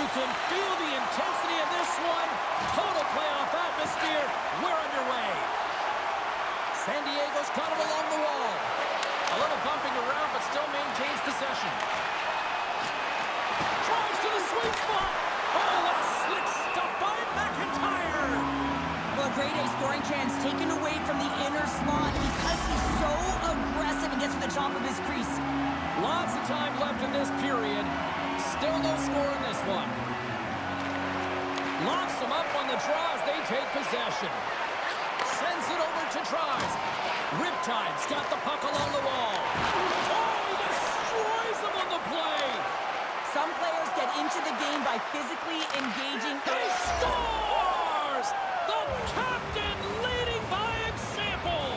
You can feel the intensity of this one. Total playoff atmosphere. We're underway. San Diego's got him along the wall. A little bumping around, but still maintains possession. Drives to the sweet spot. Oh, what a slick stuff by McIntyre. Well, a grade A scoring chance taken away from the inner slot because he's so aggressive and gets to the top of his crease. Lots of time left in this period. Still no score in this one. Locks them up on the draw as they take possession. Sends it over to tries. Riptide's got the puck along the wall. Oh, he destroys them on the play. Some players get into the game by physically engaging. He scores! The captain leading by example.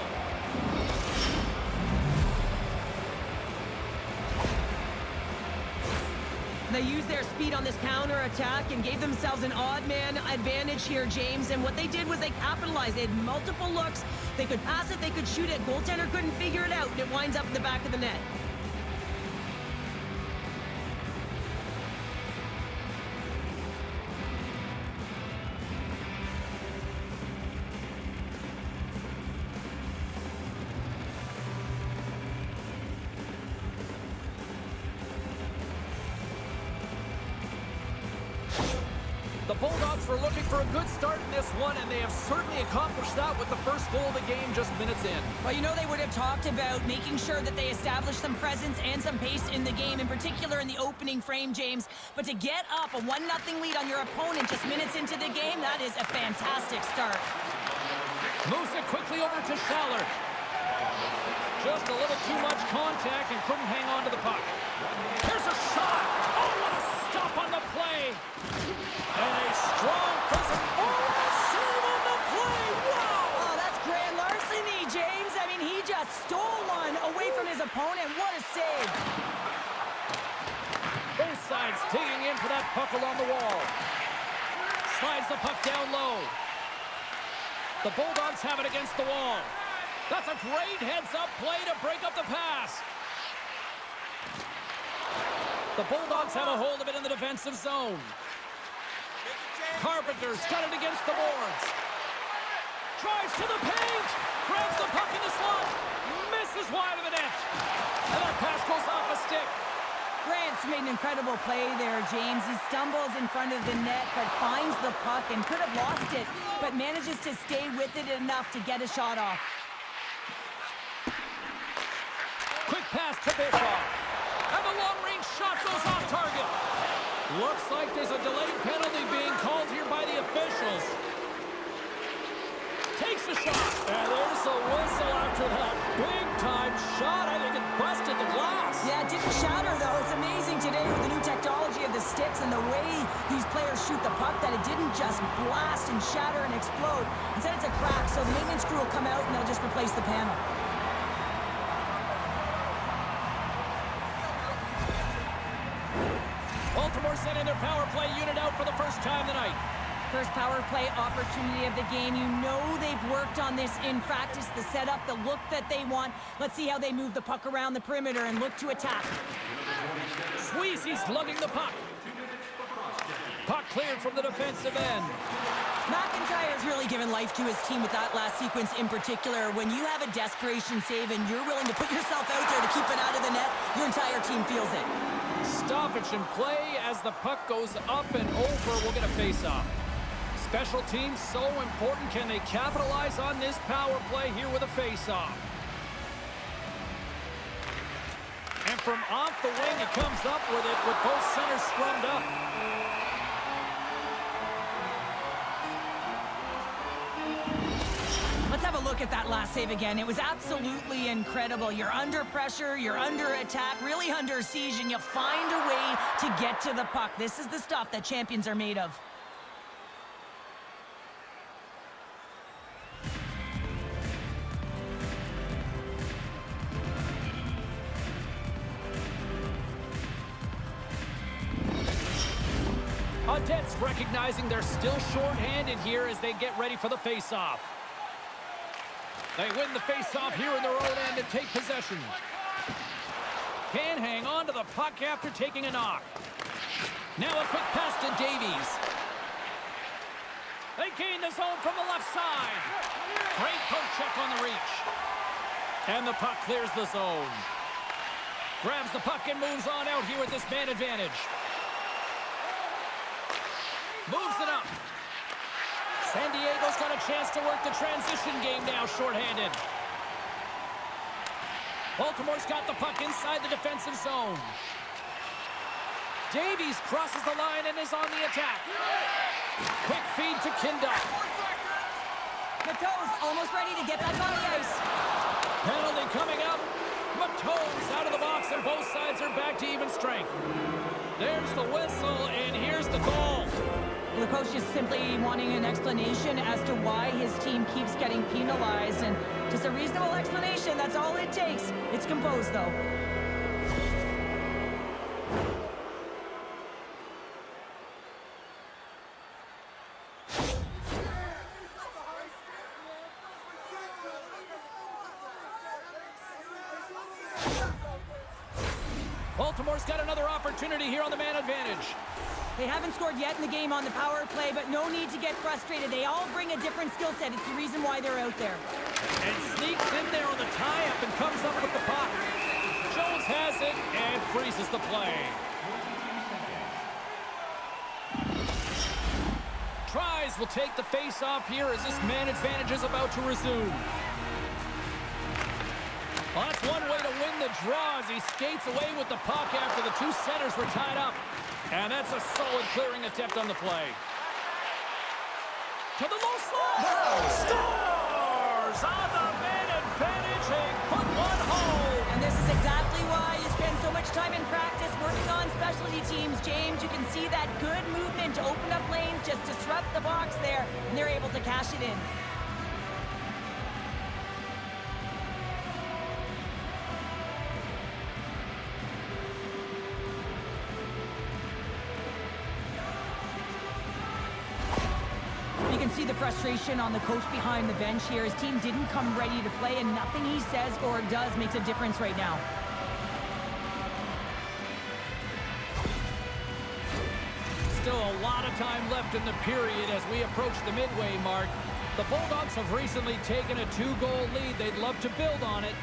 They used their speed on this counter-attack and gave themselves an odd-man advantage here, James. And what they did was they capitalized. They had multiple looks. They could pass it, they could shoot it. Goaltender couldn't figure it out, and it winds up in the back of the net. The Bulldogs were looking for a good start in this one, and they have certainly accomplished that with the first goal of the game just minutes in. Well, you know they would have talked about making sure that they establish some presence and some pace in the game, in particular in the opening frame, James. But to get up a 1-0 lead on your opponent just minutes into the game, that is a fantastic start. Moves it quickly over to Schaller. Just a little too much contact and couldn't hang on to the puck. Here's a shot. Oh, what a stop on the play. And a strong present. Oh, a save on the play. Wow. Oh, that's grand larceny, James. I mean, he just stole one away from his opponent. What a save. Both sides digging in for that puck along the wall. Slides the puck down low. The Bulldogs have it against the wall. That's a great heads-up play to break up the pass. The Bulldogs have a hold of it in the defensive zone. Carpenter's got it against the boards. Drives to the paint. Grabs the puck in the slot. Misses wide of the net. And that pass goes off a stick. Grant's made an incredible play there, James. He stumbles in front of the net, but finds the puck and could have lost it, but manages to stay with it enough to get a shot off. Quick pass to Bischoff. And the long-range shot goes off target. Looks like there's a delayed penalty being called here by the officials. Takes a shot. And there's a whistle after that big-time shot. I think it busted the glass. Yeah, it didn't shatter, though. It's amazing today with the new technology of the sticks and the way these players shoot the puck that it didn't just blast and shatter and explode. Instead, it's a crack, so the maintenance crew will come out and they'll just replace the panel. Baltimore sending their power play unit out for the first time tonight. First power play opportunity of the game. You know they've worked on this in practice, the setup, the look that they want. Let's see how they move the puck around the perimeter and look to attack. Sweezy's lugging the puck. Puck cleared from the defensive end. McIntyre's really given life to his team with that last sequence in particular. When you have a desperation save and you're willing to put yourself out there to keep it out of the net, your entire team feels it. Stoppage in play as the puck goes up and over. We'll get a face-off. Special teams so important. Can they capitalize on this power play here with a face-off? And from off the wing, he comes up with it with both centers scrummed up. Let's have a look at that last save again. It was absolutely incredible. You're under pressure, you're under attack, really under siege, and you find a way to get to the puck. This is the stuff that champions are made of. Audette's recognizing they're still short-handed here as they get ready for the face-off. They win the face-off here in their own end and take possession. Can hang on to the puck after taking a knock. Now a quick pass to Davies. They gain the zone from the left side. Great poke check on the reach. And the puck clears the zone. Grabs the puck and moves on out here with this man advantage. Moves it up. San Diego's got a chance to work the transition game now, shorthanded. Baltimore's got the puck inside the defensive zone. Davies crosses the line and is on the attack. Quick feed to Kinda. Matteau's almost ready to get back on the ice. Penalty coming up. Matteau's out of the box and both sides are back to even strength. There's the whistle and here's the goal. The coach is simply wanting an explanation as to why his team keeps getting penalized, and just a reasonable explanation, that's all it takes. It's composed, though. Baltimore's got another opportunity here on the man advantage. They haven't scored yet in the game on the power play, but no need to get frustrated. They all bring a different skill set. It's the reason why they're out there. And sneaks in there on the tie-up and comes up with the puck. Jones has it and freezes the play. Tries will take the face-off here as this man advantage is about to resume. Well, that's one way to win the draw as he skates away with the puck after the two centers were tied up. And that's a solid clearing attempt on the play. To the low slot. Scores on the man advantage and put one home. And this is exactly why you spend so much time in practice working on specialty teams, James. You can see that good movement to open up lanes, just disrupt the box there, and they're able to cash it in. You can see the frustration on the coach behind the bench here. His team didn't come ready to play, and nothing he says or does makes a difference right now. Still a lot of time left in the period as we approach the midway mark. The Bulldogs have recently taken a 2-goal lead. They'd love to build on it.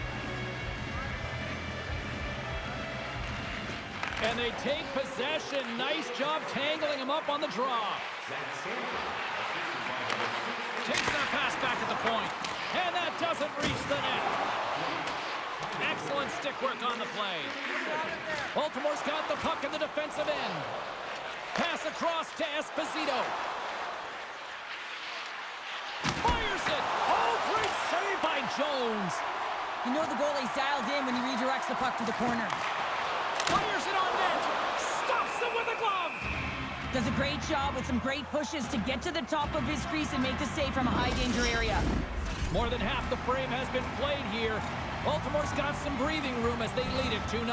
And they take possession. Nice job tangling him up on the draw. Takes that pass back at the point. And that doesn't reach the net. Excellent stick work on the play. Baltimore's got the puck in the defensive end. Pass across to Esposito. Fires it. Oh, great save by Jones. You know the goalie's dialed in when he redirects the puck to the corner. Fires it on net. Stops him with a glove. Does a great job with some great pushes to get to the top of his crease and make the save from a high-danger area. More than half the frame has been played here. Baltimore's got some breathing room as they lead it 2-0.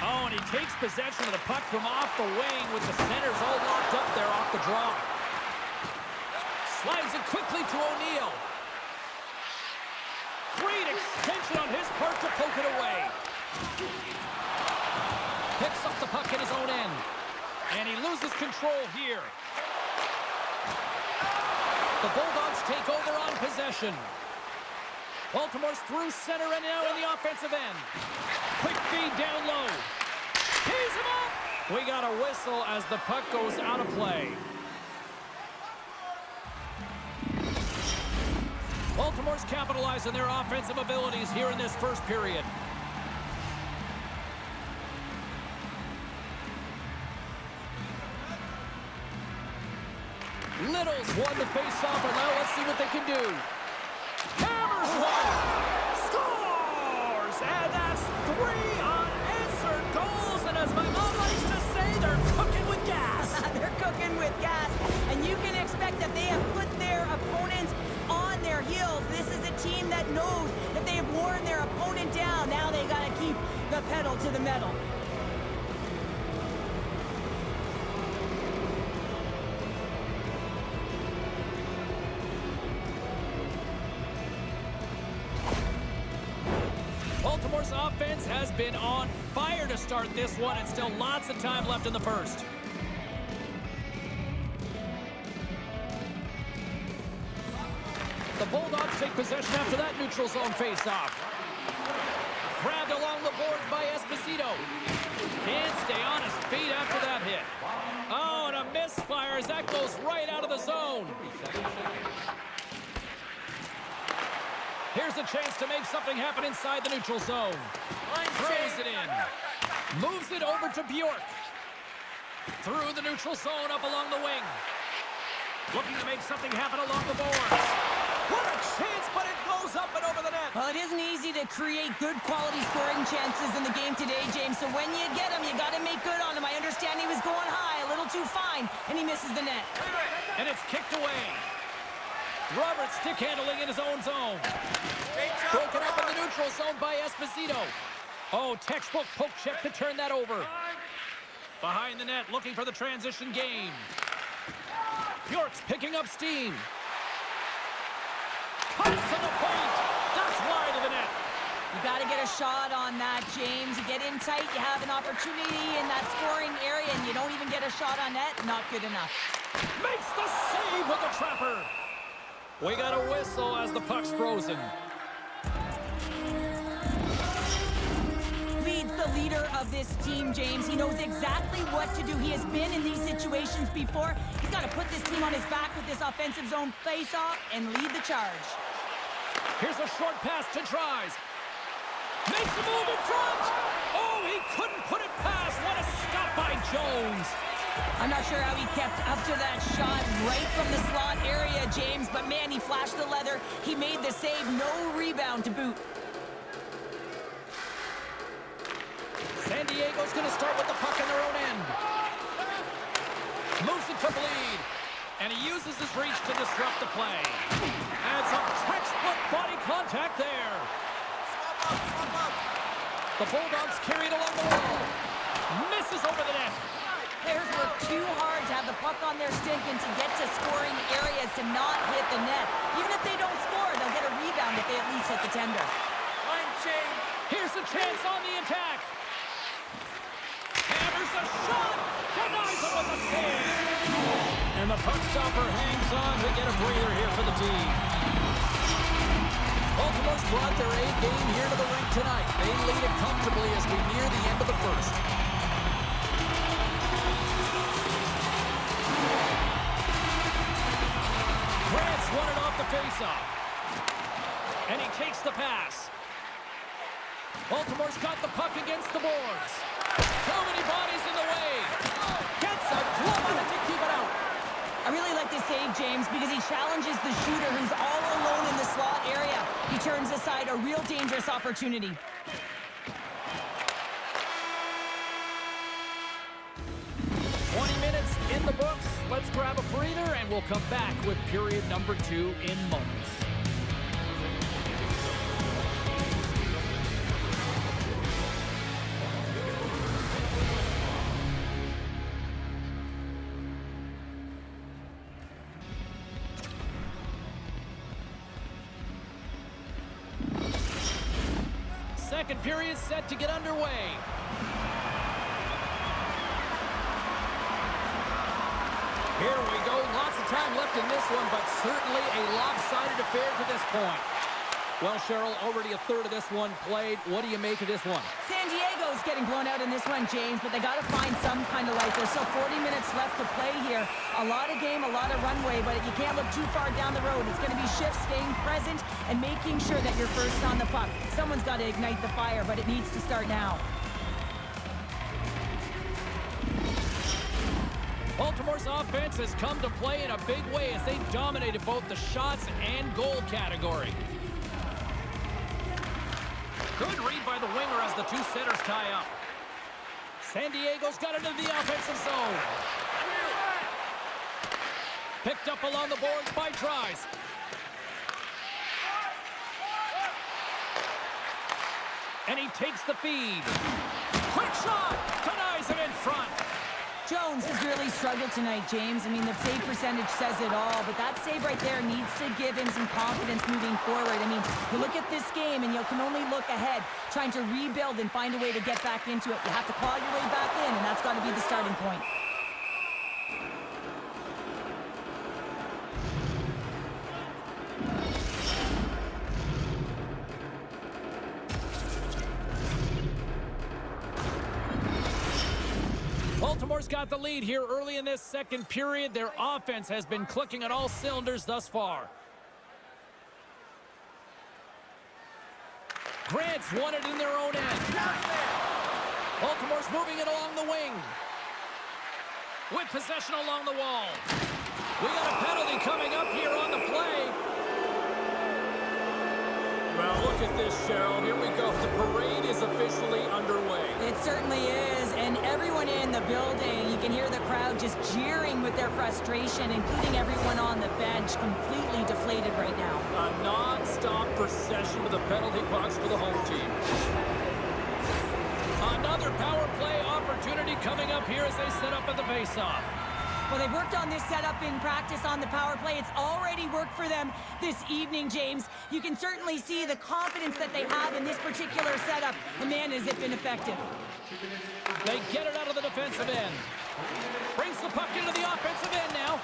Oh, and he takes possession of the puck from off the wing with the centers all locked up there off the draw. Slides it quickly to O'Neill. Great extension on his part to poke it away. Picks up the puck in his own end. And he loses control here. The Bulldogs take over on possession. Baltimore's through center and now in the offensive end. Quick feed down low. Tees him up. We got a whistle as the puck goes out of play. Baltimore's capitalizing their offensive abilities here in this first period. Little's won the face-off, and now let's see what they can do. Hammers one! Scores! And that's 3 unanswered goals, and as my mom likes to say, they're cooking with gas. They're cooking with gas, and you can expect that they have put their opponents on their heels. This is a team that knows that they have worn their opponent down. Now they got to keep the pedal to the metal. Baltimore's offense has been on fire to start this one, and still lots of time left in the first. The Bulldogs take possession after that neutral zone face-off. Grabbed along the boards by Esposito. Can't stay on his feet after that hit. Oh, and a misfire as that goes right out of the zone. Here's a chance to make something happen inside the neutral zone. Throws it in. Moves it over to Bjork. Through the neutral zone up along the wing. Looking to make something happen along the boards. What a chance, but it goes up and over the net. Well, it isn't easy to create good quality scoring chances in the game today, James. So when you get them, you got to make good on them. I understand he was going high, a little too fine, and he misses the net. And it's kicked away. Roberts stick handling in his own zone. Broken up in the neutral zone by Esposito. Oh, textbook poke check to turn that over. Behind the net, looking for the transition game. Bjork's picking up steam. Cuts to the point. That's wide of the net. You got to get a shot on that, James. You get in tight, you have an opportunity in that scoring area, and you don't even get a shot on net. Not good enough. Makes the save with the trapper. We got a whistle as the puck's frozen. Leads the leader of this team, James. He knows exactly what to do. He has been in these situations before. He's got to put this team on his back with this offensive zone face-off and lead the charge. Here's a short pass to Tries. Makes a move in front. Oh, he couldn't put it past. What a stop by Jones. I'm not sure how he kept up to that shot right from the slot area, James, but man, he flashed the leather. He made the save, no rebound to boot. San Diego's going to start with the puck in their own end. Moves it to bleed. And he uses his reach to disrupt the play. And some textbook body contact there. The Bulldogs carry it along the wall. Misses over the net. Players work too hard to have the puck on their stick and to get to scoring areas to not hit the net. Even if they don't score, they'll get a rebound if they at least hit the tender. Here's a chance on the attack. Hammers a shot. Denies it with a save. And the puck stopper hangs on to get a breather here for the team. Baltimore's brought their A game here to the rink tonight. They lead it comfortably as we near the end of the first. Grant's won it off the faceoff. And he takes the pass. Baltimore's got the puck against the boards. Too many bodies in the way. Gets a glove on it to keep it out. I really like this save, James, because he challenges the shooter who's all alone in the slot area. He turns aside a real dangerous opportunity. Minutes in the books. Let's grab a breather and we'll come back with period number 2 in moments. Second period set to get underway. Here we go. Lots of time left in this one, but certainly a lopsided affair to this point. Well, Cheryl, already a third of this one played. What do you make of this one? San Diego's getting blown out in this one, James, but they got to find some kind of life. There's still 40 minutes left to play here. A lot of game, a lot of runway, but you can't look too far down the road. It's going to be shifts, staying present, and making sure that you're first on the puck. Someone's got to ignite the fire, but it needs to start now. Baltimore's offense has come to play in a big way as they dominated both the shots and goal category. Good read by the winger as the two setters tie up. San Diego's got it into the offensive zone. Picked up along the boards by Tries. And he takes the feed. Quick shot! Denies it in front. Jones has really struggled tonight, James. I mean, the save percentage says it all, but that save right there needs to give him some confidence moving forward. I mean, you look at this game and you can only look ahead, trying to rebuild and find a way to get back into it. You have to claw your way back in, and that's got to be the starting point. Baltimore's got the lead here early in this second period. Their offense has been clicking on all cylinders thus far. Grant's won it in their own end. Baltimore's moving it along the wing. With possession along the wall. We got a penalty coming up here on the play. Well, look at this, Cheryl. Here we go. The parade is officially underway. It certainly is, and everyone in the building, you can hear the crowd just jeering with their frustration, including everyone on the bench, completely deflated right now. A non-stop procession with the penalty box for the home team. Another power play opportunity coming up here as they set up at the face-off. Well, they've worked on this setup in practice on the power play. It's already worked for them this evening, James. You can certainly see the confidence that they have in this particular setup. And man, has it been effective. They get it out of the defensive end. Brings the puck into the offensive end now.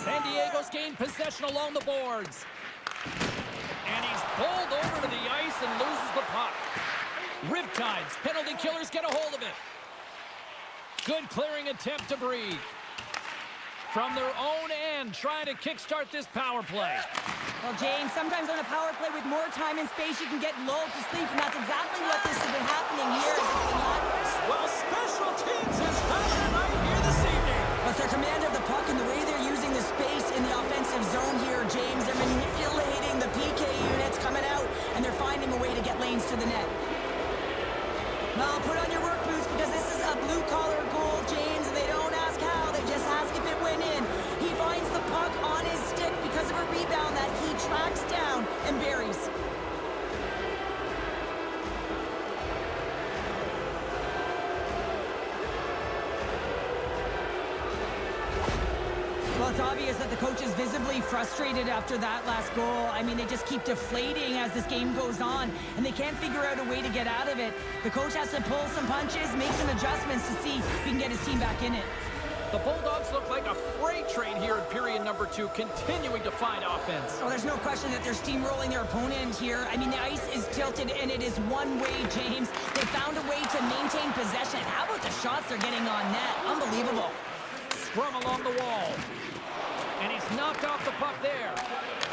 San Diego's gained possession along the boards. And he's bowled over to the ice and loses the puck. Riptide's penalty killers get a hold of it. Good clearing attempt to breathe. From their own end, trying to kickstart this power play. Well, James, sometimes on a power play with more time and space, you can get lulled to sleep, and that's exactly what this has been happening here. Well, special teams is having a night here this evening. With their command of the puck and the way they're using the space in the offensive zone here, James, they're manipulating the PK units coming out, and they're finding a way to get lanes to the net. Well, put on your work boots because this is a blue-collar goal, James, and they don't ask how, they just ask if it went in. He finds the puck on his stick because of a rebound that he tracks down and buries. Well, it's obvious that the coach is visibly frustrated after that last goal. I mean, they just keep deflating as this game goes on, and they can't figure out a way to get out of it. The coach has to pull some punches, make some adjustments to see if he can get his team back in it. The Bulldogs look like a freight train here in period number 2, continuing to find offense. Oh, there's no question that they're steamrolling their opponent here. I mean, the ice is tilted, and it is one way, James. They found a way to maintain possession. How about the shots they're getting on net? Unbelievable. Scrum along the wall. And he's knocked off the puck there.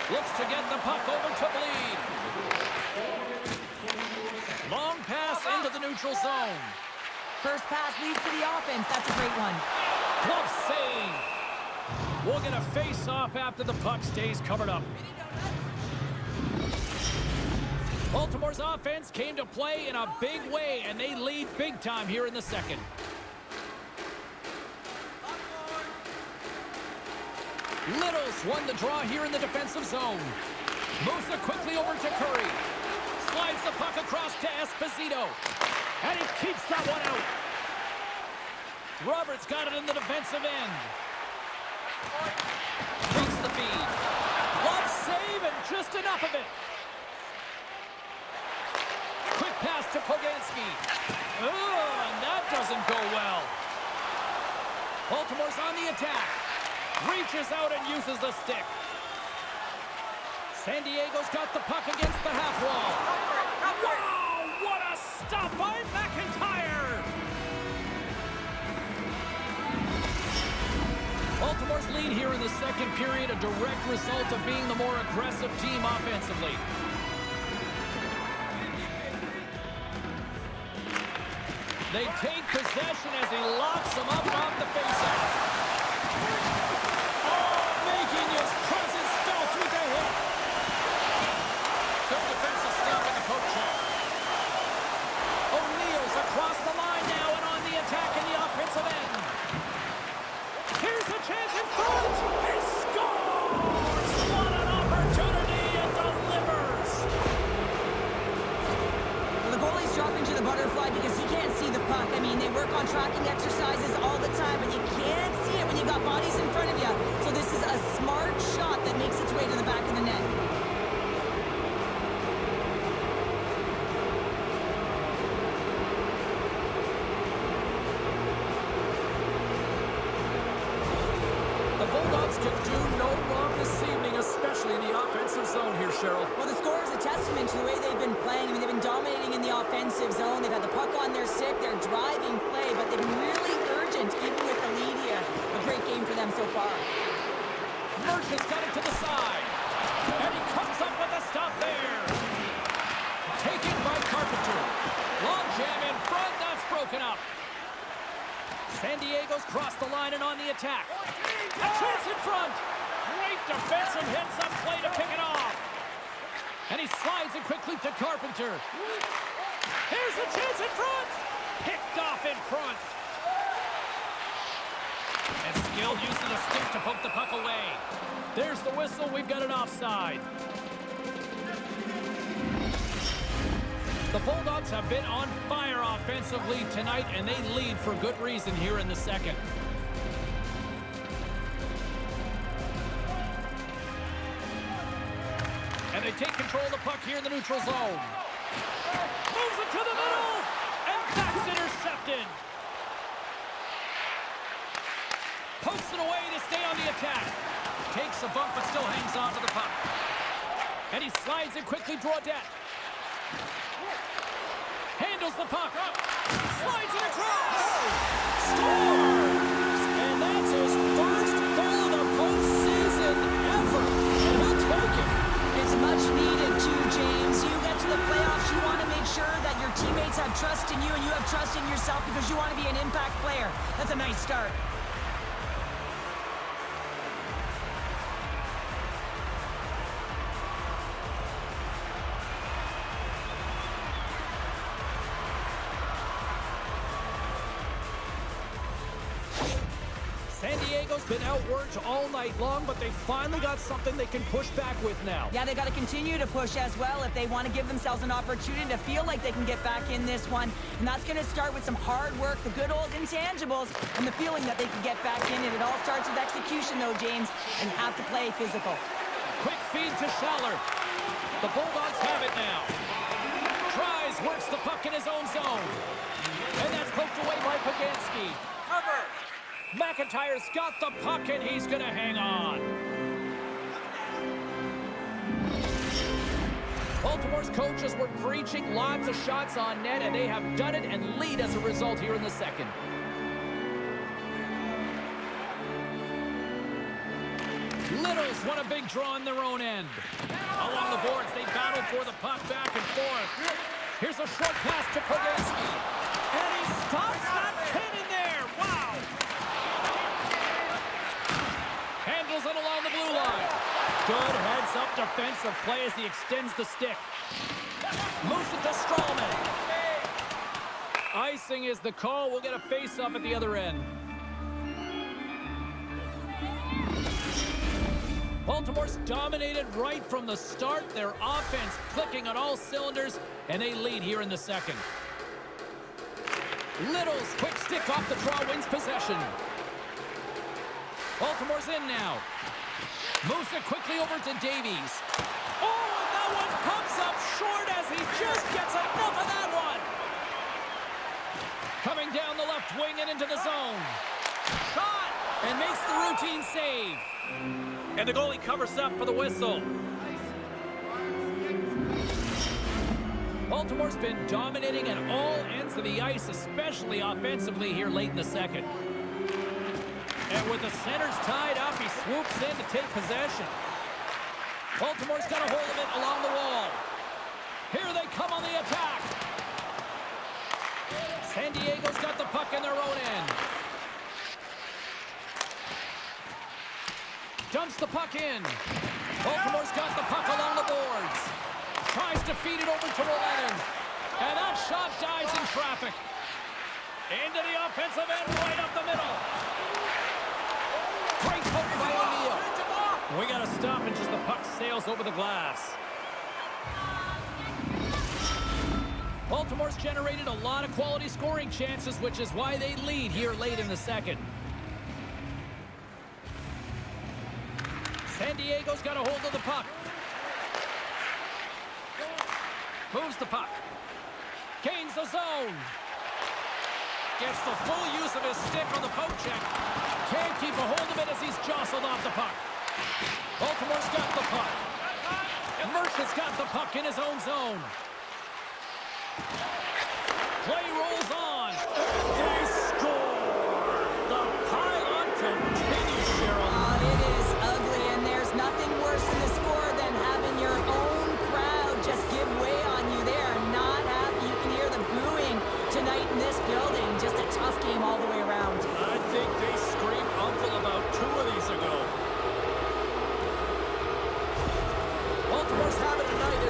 Looks to get the puck over to bleed. Long pass into the neutral zone. First pass leads to the offense. That's a great one. Glove save. We'll get a face-off after the puck stays covered up. Baltimore's offense came to play in a big way, and they lead big time here in the second. Littles won the draw here in the defensive zone. Moves it quickly over to Curry. Slides the puck across to Esposito. And he keeps that one out. Roberts got it in the defensive end. Takes the feed. Glove save and just enough of it. Quick pass to Poganski. Oh, and that doesn't go well. Baltimore's on the attack. Reaches out and uses the stick. San Diego's got the puck against the half wall. Wow, what a stop by McIntyre! Baltimore's lead here in the second period, a direct result of being the more aggressive team offensively. They take possession as he locks them up off the faceoff. Making his presence felt with the hit. Good defensive stop in the poke check. O'Neill's across the line now and on the attack in the offensive end. Here's a chance in front. He scores! What an opportunity and delivers. Well, the goalie's dropping to the butterfly because he can't see the puck. I mean, they were work on tracking exercises all the time, but you can't see it when you've got bodies in front of you. So this is a smart shot that makes its way to the back of the net. The Bulldogs can do no wrong this evening, especially in the offensive zone here, Cheryl. Well, the score is a testament to the way they've been playing. I mean, they've been dominating in the offensive zone. They've had the puck on their stick. They're driving play, but they've been really urgent, even with the lead here. A great game for them so far. Murch has got it to the side. And he comes up with a stop there. Taken by Carpenter. Long jam in front. That's broken up. San Diego's crossed the line and on the attack. A chance in front. Great defensive heads-up play to pick it off. And he slides it quickly to Carpenter. Here's a chance in front. Picked off in front. And skilled use of the stick to poke the puck away. There's the whistle. We've got an offside. The Bulldogs have been on fire offensively tonight, and they lead for good reason here in the second. And they take control of the puck here in the neutral zone. Moves it to the middle, and that's intercepted. Pokes it away to stay on the attack. Takes a bump, but still hangs on to the puck. And he slides it quickly to Audette. Handles the puck. Slides it across. Scores! And that's his first goal of the postseason ever. And he'll take it. It's much needed too, James. You get to the playoffs, you want to make sure that your teammates have trust in you and you have trust in yourself because you want to be an impact player. That's a nice start. San Diego's been outworked all night long, but they finally got something they can push back with now. Yeah, they got to continue to push as well if they want to give themselves an opportunity to feel like they can get back in this one. And that's going to start with some hard work, the good old intangibles, and the feeling that they can get back in. And it all starts with execution, though, James, and you have to play physical. Quick feed to Schaller. The Bulldogs have it now. Tries, works the puck in his own zone. And that's poked away by Pagansky. Cover. McIntyre's got the puck, and he's going to hang on. Baltimore's coaches were preaching lots of shots on net, and they have done it and lead as a result here in the second. Littles won a big draw on their own end. Along the boards, they battle for the puck back and forth. Here's a short pass to Pagansky. And he stops that pin in there. Wow. Handles it along the blue line. Good heads-up defensive play as he extends the stick. Moves it to Strawman. Icing is the call. We'll get a face-off at the other end. Baltimore's dominated right from the start. Their offense clicking on all cylinders, and they lead here in the second. Little's quick stick off the draw wins possession. Baltimore's in now. Moves it quickly over to Davies. Oh, and that one comes up short as he just gets enough of that one. Coming down the left wing and into the zone. Shot! And makes the routine save. And the goalie covers up for the whistle. Baltimore's been dominating at all ends of the ice, especially offensively here late in the second. And with the centers tied up, he swoops in to take possession. Baltimore's got a hold of it along the wall. Here they come on the attack. San Diego's got the puck in their own end. Dumps the puck in. Baltimore's got the puck along the boards. Tries to feed it over to Rolletten. And that shot dies in traffic. Into the offensive end, right up the middle. Great poke by O'Neill. We got to stop and just the puck sails over the glass. Baltimore's generated a lot of quality scoring chances, which is why they lead here late in the second. San Diego's got a hold of the puck. Moves the puck. Gains the zone. Gets the full use of his stick on the poke check. Can't keep a hold of it as he's jostled off the puck. Baltimore's got the puck. Merchant's got the puck in his own zone. Play rolls on. They score. The pile-on continues, Cheryl. It is ugly, and there's nothing worse in the score than having your own crowd just give way on you. They are not happy. You can hear the booing tonight in this building. Just a tough game all the way around. I think they screamed uncle about 2 of these ago. Baltimore's having a night,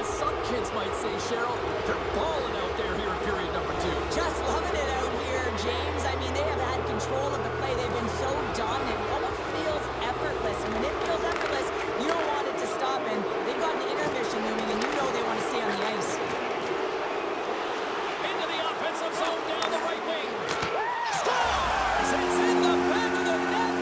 as some kids might say, Cheryl. They're balling out there here in period number 2. Just loving it out here, James. I mean, they have had control of the play. They've been so dominant. It almost feels effortless. And when it feels effortless, you don't want it to stop. And they've got an intermission looming, and you know they want to stay on the ice. Into the offensive zone down the right wing. Scores! It's in the back of the net,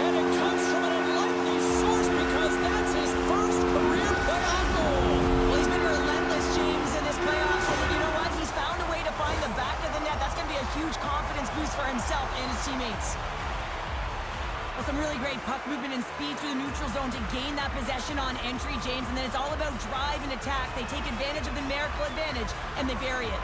and it comes from an unlikely source because that's his first career playoff goal. Well, he's been relentless, James, in this playoffs. And you know what? He's found a way to find the back of the net. That's going to be a huge confidence boost for himself and his teammates. Well, some really great puck movement and speed through the neutral zone to gain that possession on entry, James. And then it's all about drive and attack. They take advantage of the numerical advantage, and they bury it.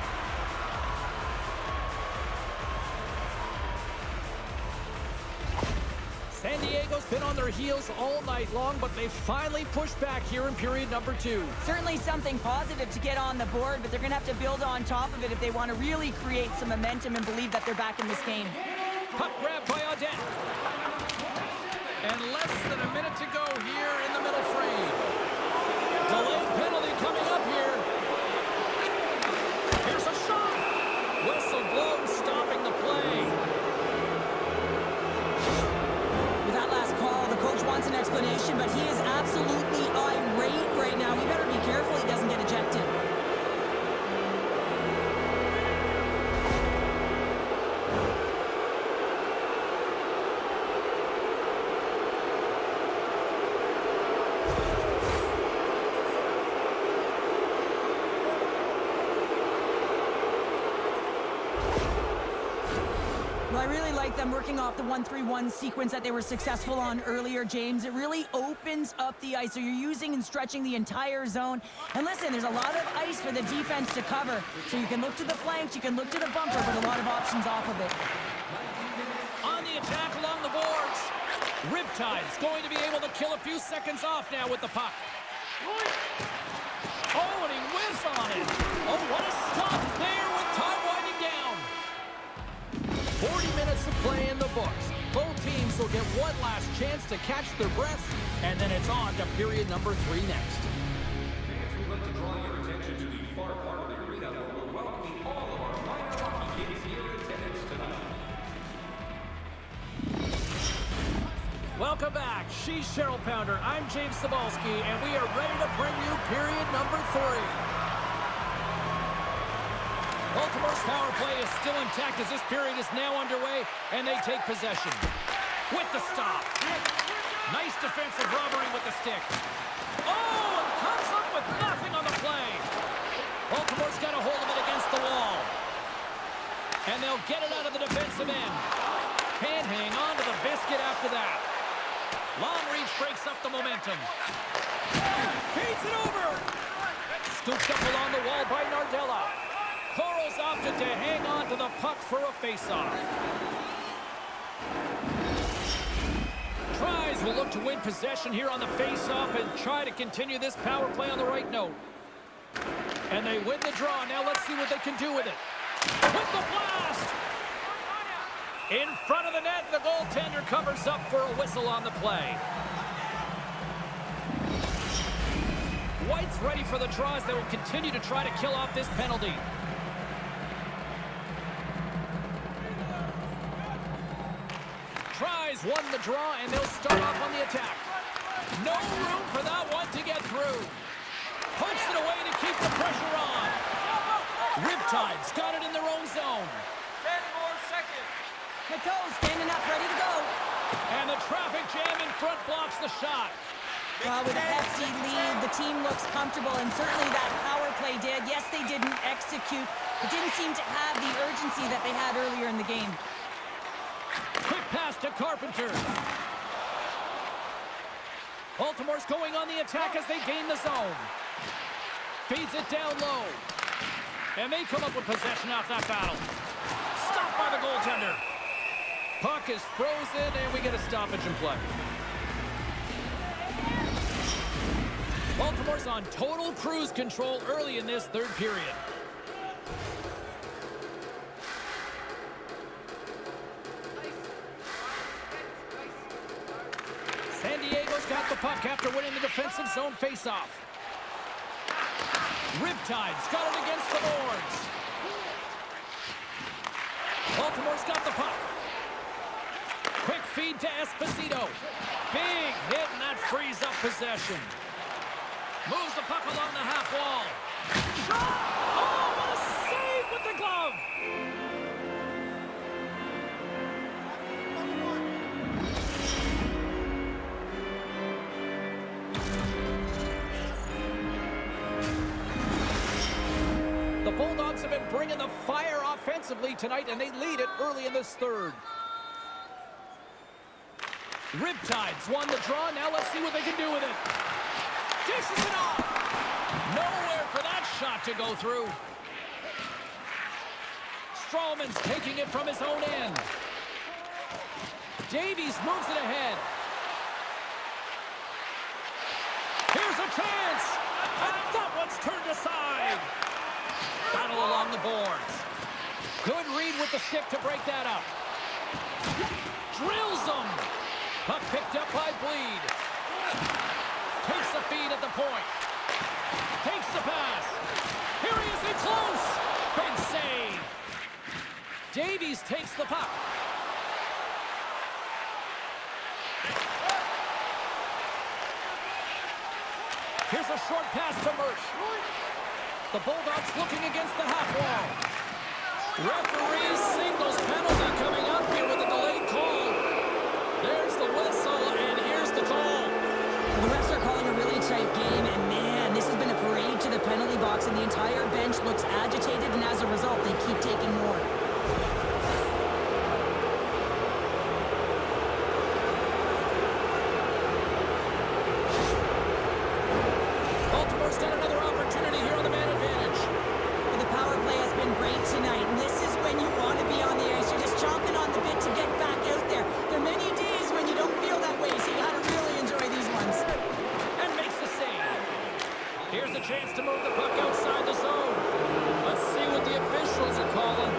San Diego's been on their heels all night long, but they finally pushed back here in period number 2. Certainly something positive to get on the board, but they're going to have to build on top of it if they want to really create some momentum and believe that they're back in this game. Puck grab by Auden. And less than a minute to go here in the middle frame. Delayed penalty coming up here. Here's a shot. Whistle blown, stopping the play. With that last call, the coach wants an explanation, but he is absolutely irate right now. We better be careful he doesn't get ejected. Well, I really like them working off the 1-3-1 sequence that they were successful on earlier, James. It really opens up the ice, so you're using and stretching the entire zone. And listen, there's a lot of ice for the defense to cover, so you can look to the flanks, you can look to the bumper, but a lot of options off of it. On the attack along the boards. Riptide's going to be able to kill a few seconds off now with the puck. Oh, and he whiffs on it. Oh, what a stop there with time winding down. 40 minutes of play in the books. Both teams will get one last chance to catch their breaths, and then it's on to period number 3 next. Fans, we'd like to draw your attention to the far part of the arena where we're welcoming all of our minor hockey kids here in attendance tonight. Welcome back. She's Cheryl Pounder. I'm James Cebulski, and we are ready to bring you period number 3. Baltimore's power play is still intact as this period is now underway, and they take possession. With the stop. Nice defensive robbery with the stick. Oh, and comes up with nothing on the play. Baltimore's got a hold of it against the wall. And they'll get it out of the defensive end. Can't hang on to the biscuit after that. Long reach breaks up the momentum. Feeds it over. Scooped up along the wall by Nardella. Corals opted to hang on to the puck for a face-off. Tries will look to win possession here on the face-off and try to continue this power play on the right note. And they win the draw. Now let's see what they can do with it. With the blast! In front of the net, the goaltender covers up for a whistle on the play. White's ready for the draws. They will continue to try to kill off this penalty. Tries won the draw, and they'll start off on the attack. No room for that one to get through. Pokes it away to keep the pressure on. Riptide's got it in their own zone. 10 more seconds. Nateau standing up, ready to go. And the traffic jam in front blocks the shot. Well, with a hefty lead, the team looks comfortable, and certainly that power play did. Yes, they didn't execute. It didn't seem to have the urgency that they had earlier in the game. Quick pass to Carpenter. Baltimore's going on the attack as they gain the zone. Feeds it down low. And they come up with possession off that battle. Stopped by the goaltender. Puck is frozen, and we get a stoppage in play. Baltimore's on total cruise control early in this third period. San Diego's got the puck after winning the defensive zone faceoff. Riptide's got it against the boards. Baltimore's got the puck. Quick feed to Esposito. Big hit, and that frees up possession. Moves the puck along the half wall. Shot! Oh, what a save with the glove! The Bulldogs have been bringing the fire offensively tonight, and they lead it early in this third. Riptide's won the draw. Now let's see what they can do with it. Dishes it off. Nowhere for that shot to go through. Strawman's taking it from his own end. Davies moves it ahead. Here's a chance. And that one's turned aside. Battle along the boards. Good read with the stick to break that up. Drills them. Puck picked up by Bleed. Takes the feed at the point. Takes the pass. Here he is in close. Big save. Davies takes the puck. Here's a short pass to Mersch. The Bulldogs looking against the half wall. Referee signals penalty coming up here with a delayed call. There's the whistle, and here's the call. The refs are calling a really tight game, and man, this has been a parade to the penalty box, and the entire bench looks agitated, and as a result, they keep taking more. Baltimore's got another opportunity here on the man advantage. Well, the power play has been great tonight, and this is when you want to be on the ice. You're just chomping on the bit to get back out there. There are many days when you don't feel that way, so you got to really enjoy these ones. And makes the save. Here's a chance to move the puck outside the zone. Let's see what the officials are calling.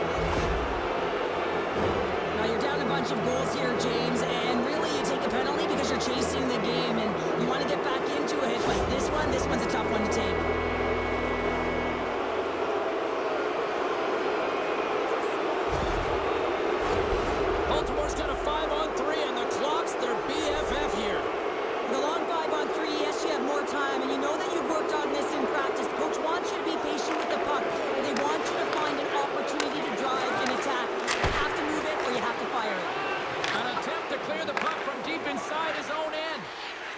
Now you're down a bunch of goals here, James, and really you take a penalty because you're chasing the game and you want to get back into it, but this one's a tough one to take. Baltimore's got a 5-on-3, and the clock's their BFF here. The long 5-on-3, yes, you have more time, and you know that you've worked on this in practice. Coach wants you to be patient with the puck, and they want you to find an opportunity to drive and attack. You have to move it, or you have to fire it. An attempt to clear the puck from deep inside his own end.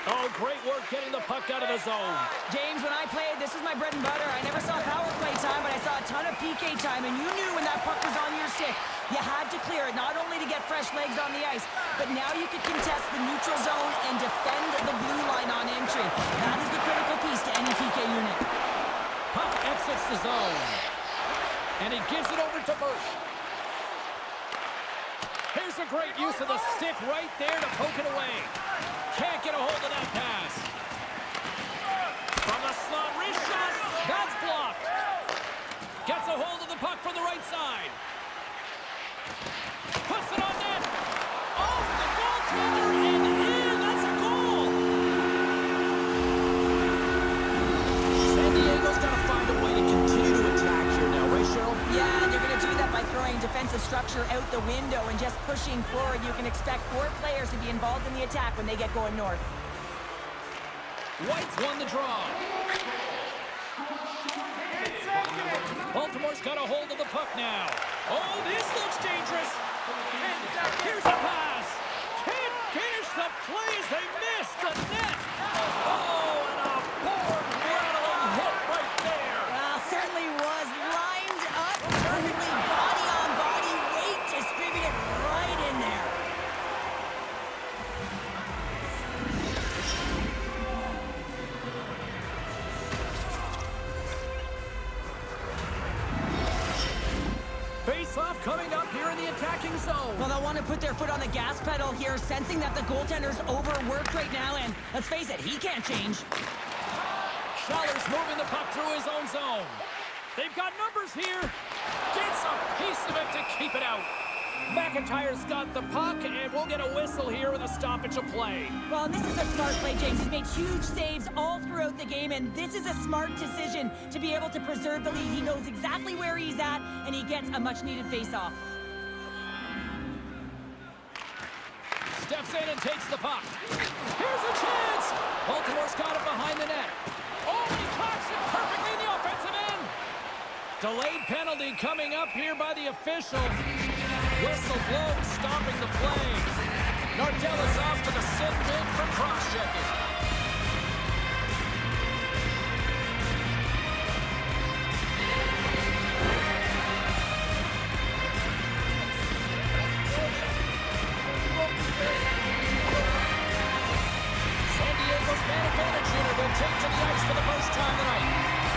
Oh, great work getting the puck out of the zone. James, when I played, this was my bread and butter. I never saw power play time, but I saw a ton of PK time, and you knew when that puck was on your stick, you had to clear it, not only to get fresh legs on the ice, but now you could contest the neutral zone and defend the blue line on entry. That is the critical piece to any PK unit. Puck exits the zone. And he gives it over to Mersch. Here's a great use of the stick right there to poke it away. Can't get a hold of that pass. From the slot, wrist shot. That's blocked. Gets a hold of the puck from the right side. Puts it on net. Off the goaltender and in. That's a goal. San Diego's got to find a way to continue to attack here now, right, Cheryl? Yeah, and they're going to do that by throwing defensive structure out the window and just pushing forward. You can expect 4 players to be involved in the attack when they get going north. White's won the draw. 8 seconds. Baltimore's got a hold of the puck now. Oh, this looks dangerous. Here's a pass. Can't finish the plays. They missed the net. Oh, and a board-rattling hit right there. Certainly was lined up perfectly, body on body, weight distributed right in there. Face-off coming up here in the attacking zone. Well, they'll want to put their foot on the gas pedal here, sensing that the goaltender's overworked right now, and let's face it, he can't change. Schaller's moving the puck through his own zone. They've got numbers here. Gets a piece of it to keep it out. McIntyre's got the puck, and we'll get a whistle here with a stoppage of play. Well, this is a smart play, James. He's made huge saves all throughout the game, and this is a smart decision to be able to preserve the lead. He knows exactly where he's at, and he gets a much-needed face-off. Steps in and takes the puck. Here's a chance. Baltimore's got it behind the net. Oh, he clocks it perfectly in the offensive end. Delayed penalty coming up here by the official. Whistle blown, stopping the play. Nardell is off to the sin bin for cross-checking. San Diego's man advantage unit will take to the ice for the first time tonight.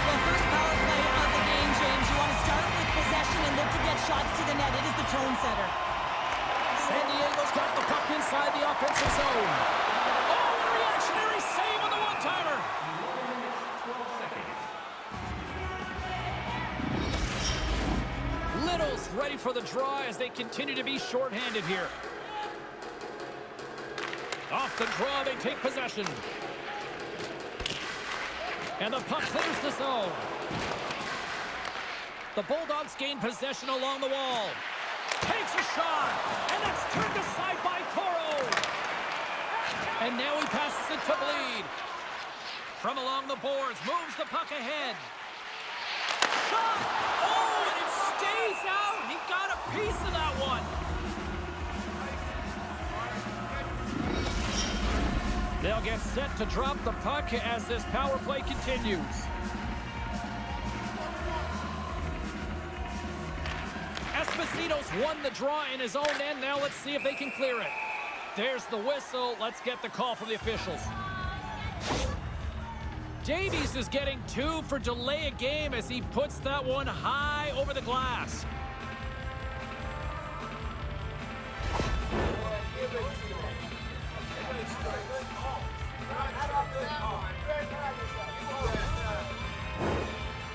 Well, first power play of the game, James. You want to start with possession and look to get shots to the net. It is the tone setter. San Diego's got the puck inside the offensive zone. Oh, a reactionary save on the one-timer. Little's ready for the draw as they continue to be shorthanded here. Off the draw, they take possession. And the puck clears the zone. The Bulldogs gain possession along the wall. Takes a shot, and that's turned aside by Coro. And now he passes it to Bleed. From along the boards, moves the puck ahead. Shot! Oh, and it stays out. He got a piece of that one. They'll get set to drop the puck as this power play continues. Esposito's won the draw in his own end. Now let's see if they can clear it. There's the whistle. Let's get the call from the officials. Davies is getting 2 for delay a game as he puts that one high over the glass.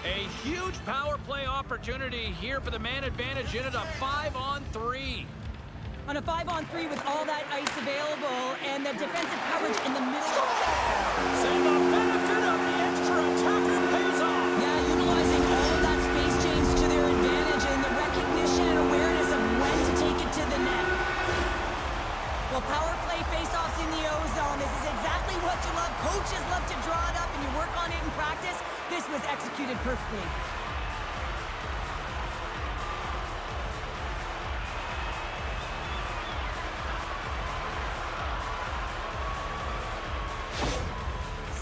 A huge power play opportunity here for the man advantage unit, a 5-on-3. On a 5-on-3 with all that ice available and the defensive coverage in the middle. And the benefit of the extra attacker pays off. Yeah, utilizing all of that space, James, to their advantage and the recognition and awareness of when to take it to the net. Well, power play face-offs in the O-zone. This is exactly what you love. Coaches love to draw it up and you work on it in practice. This was executed perfectly.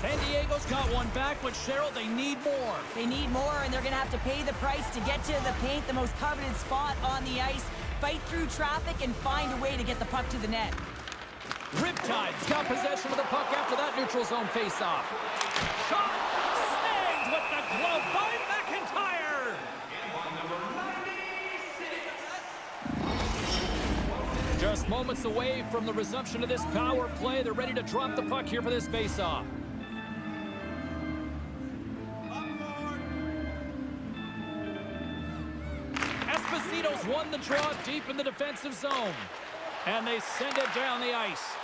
San Diego's got one back, but Cheryl, they need more. They need more, and they're going to have to pay the price to get to the paint, the most coveted spot on the ice, fight through traffic, and find a way to get the puck to the net. Riptide's got possession of the puck after that neutral zone face-off. Shot snagged with the glove by McIntyre. Just moments away from the resumption of this power play. They're ready to drop the puck here for this face-off. Esposito's won the draw deep in the defensive zone. And they send it down the ice.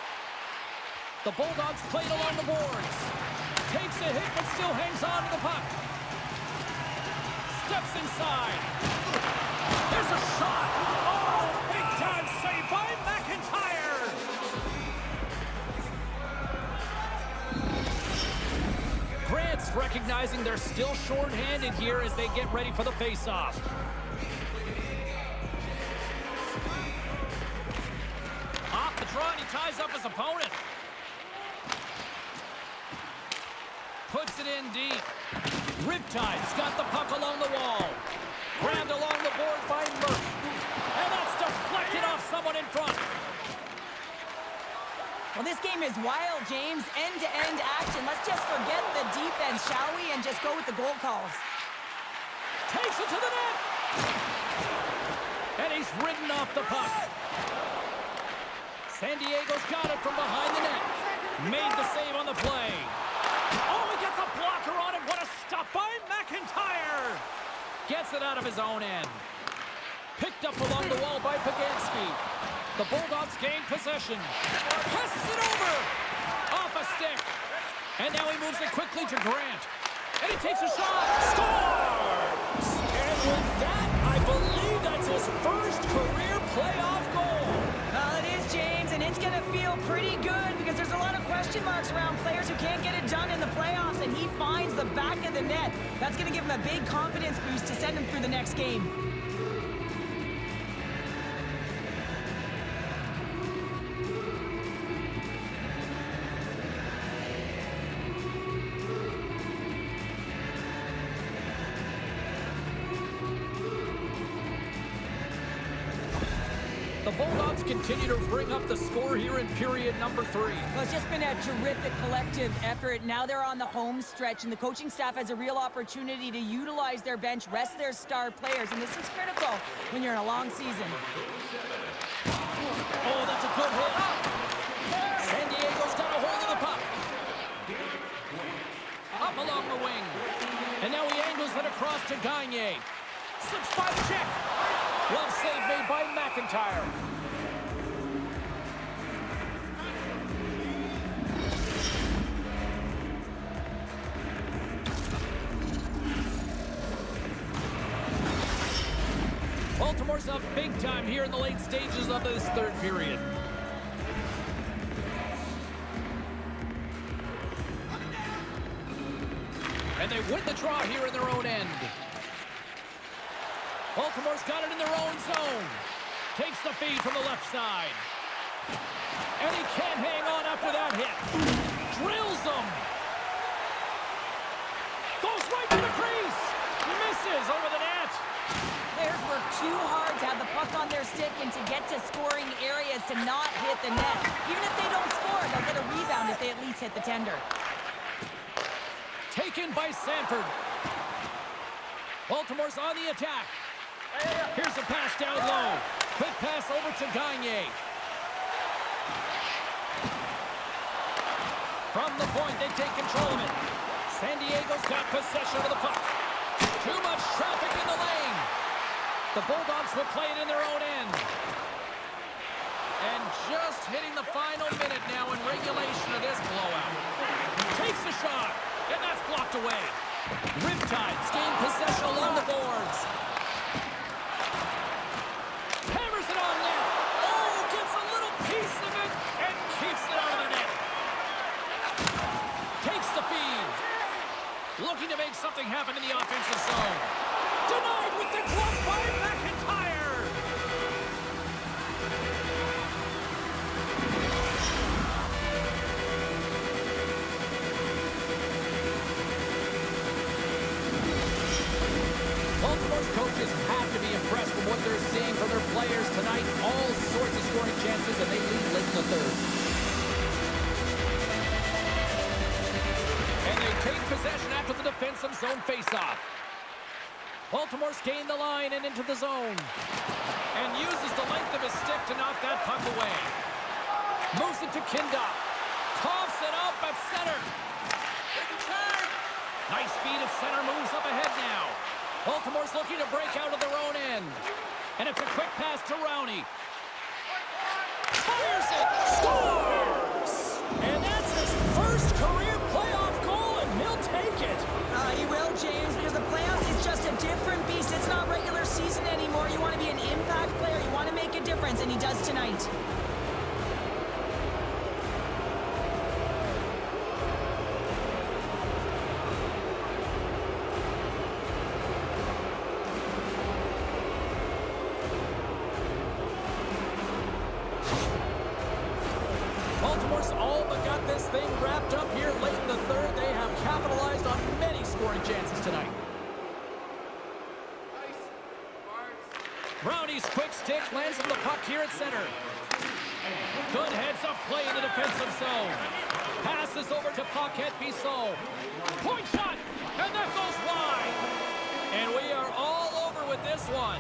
The Bulldogs played along the boards. Takes a hit, but still hangs on to the puck. Steps inside. There's a shot. Oh, big-time save by McIntyre. Grant's recognizing they're still short-handed here as they get ready for the face-off. Off the draw, and he ties up his opponent. Puts it in deep. Riptide's got the puck along the wall. Grabbed along the board by Murphy. And that's deflected off someone in front. Well, this game is wild, James. End-to-end action. Let's just forget the defense, shall we? And just go with the goal calls. Takes it to the net. And he's ridden off the puck. San Diego's got it from behind the net. Made the save on the play. Oh, he gets a blocker on it. What a stop by McIntyre. Gets it out of his own end. Picked up along the wall by Pagansky. The Bulldogs gain possession. Passes it over. Off a stick. And now he moves it quickly to Grant. And he takes a shot. Scores! And with that, I believe that's his first career playoff goal. Well, it is, James, and it's going to feel pretty good because there's a lot of question marks around players who can't get it done in the playoffs, and he finds the back of the net. That's going to give him a big confidence boost to send him through the next game. The Bulldogs continue to bring up the score here in period number 3. Well, it's just been a terrific collective effort. Now they're on the home stretch, and the coaching staff has a real opportunity to utilize their bench, rest their star players, and this is critical when you're in a long season. Oh, that's a good hit. San Diego's got a hold of the puck. Up along the wing. And now he angles it across to Gagne. Slips by the check. Glove save made by McIntyre. Baltimore's up big time here in the late stages of this third period. And they win the draw here in their own end. Baltimore's got it in their own zone. Takes the feed from the left side. And he can't hang on after that hit. Drills them. Goes right to the crease. Misses over the net. Players work too hard to have the puck on their stick and to get to scoring areas to not hit the net. Even if they don't score, they'll get a rebound if they at least hit the tender. Taken by Sanford. Baltimore's on the attack. Here's a pass down low. Quick pass over to Gagne. From the point, they take control of it. San Diego's got possession of the puck. Too much traffic in the lane. The Bulldogs will play it in their own end. And just hitting the final minute now in regulation of this blowout. Takes the shot, and that's blocked away. Riptide's gained possession along the boards. Hammers it on net. Oh, gets a little piece of it and keeps it out of the net. Takes the feed. Looking to make something happen in the offensive zone. Denied with the glove by McIntyre. Baltimore's coaches have to be impressed with what they're seeing from their players tonight. All sorts of scoring chances, and they lead late in the third. And they take possession after the defensive zone faceoff. Baltimore's gained the line and into the zone. And uses the length of his stick to knock that puck away. Moves it to Kindop. Coughs it up at center. Nice feed at center, moves up ahead now. Baltimore's looking to break out of their own end. And it's a quick pass to Rowney. Fires it! Scores! And that's his first career playoff goal, and he'll take it. He will, James, because the playoffs is just a different beast. It's not regular season anymore. You want to be an impact player. You want to make a difference, and he does tonight. scoring chances tonight. Brownie's quick stick lands on the puck here at center. Good heads-up play in the defensive zone. Passes over to Paquette Bissot. Point shot, and that goes wide. And we are all over with this one.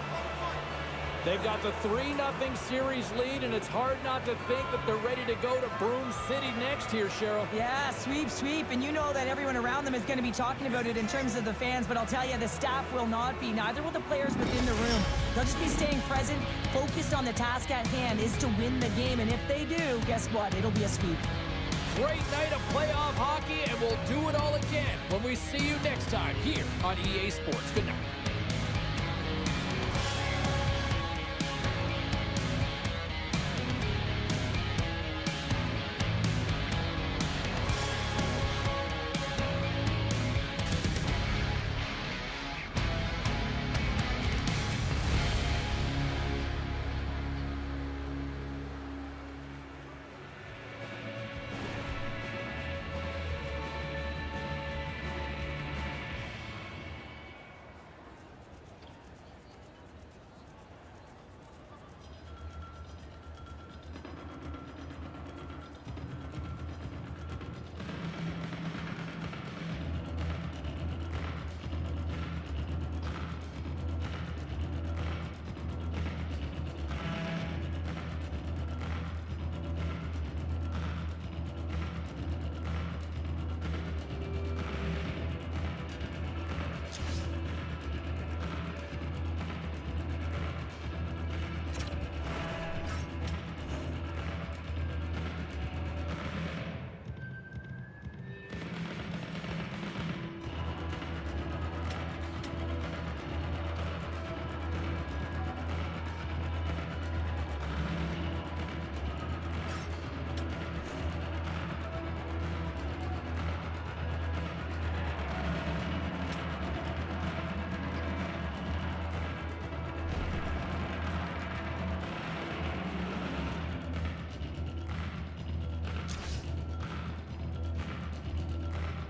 They've got the 3-0 series lead, and it's hard not to think that they're ready to go to Broome City next here, Cheryl. Yeah, sweep. And you know that everyone around them is going to be talking about it in terms of the fans, but I'll tell you, the staff will not be. Neither will the players within the room. They'll just be staying present, focused on the task at hand is to win the game. And if they do, guess what? It'll be a sweep. Great night of playoff hockey, and we'll do it all again when we see you next time here on EA Sports. Good night.